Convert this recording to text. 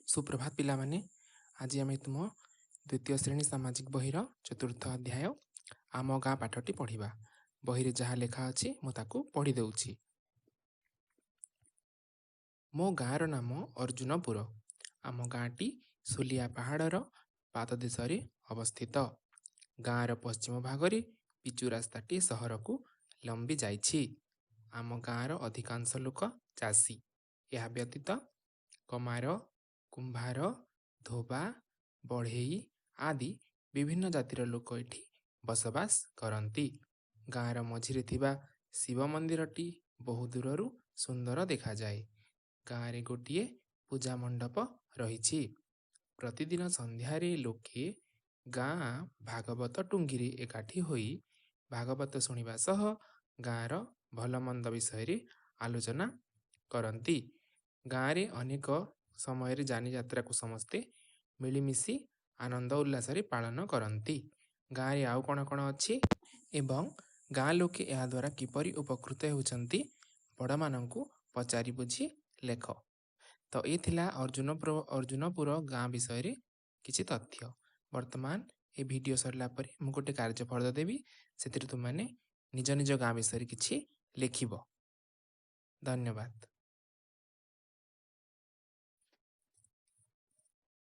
सुप्रभात पिला माने। आज आम तुम द्वितीय श्रेणी सामाजिक बहिर चतुर्थ अध्याय आम गाँ पाठटी पढ़ा। बही जहाँ लेखा अच्छी मुझे पढ़ी देउछि। मो गाँर नाम अर्जुनपुर। आम गाँटी सुलिया पहाड़र पाददेश अवस्थित। गाँर पश्चिम भागरे पिचु रास्ताटी सहर को लंबी जाइछि। आम गाँर अधिकांश लोक चाषी। यह व्यतीत कमार, कुंभार, धोबा, बढ़ई आदि विभिन्न जातिर लोक एठी बसवास करती। गाँर मझिरे थिबा शिव मंदिरटी बहु दूररू सुंदर देखा जाए। गाँरे गोटे पूजा मंडप रही। प्रतिदिन संध्यारे लोके गाँ भागवत टुंगी एकाठी होई भागवत शुणिबा सह गाँर भल मंद विषय आलोचना करती। गाँरे अनेक समय जानी यात्रा को समस्ते मिलिमिशि आनंद उल्लास पालन करती। गाँरे आउ कौन कौन अच्छी एवं गाँ लोके या द्वारा किपरि उपकृत होती बड़ मानू पचारि बुझी लेख। तो ये थिला अर्जुनपुर गाँ विषय किछि तथ्य। वर्तमान ये वीडियो सरला परे मु गोटे कार्यफल देवी से तुम निज निज गाँ विषय किछि लिखिब। धन्यवाद।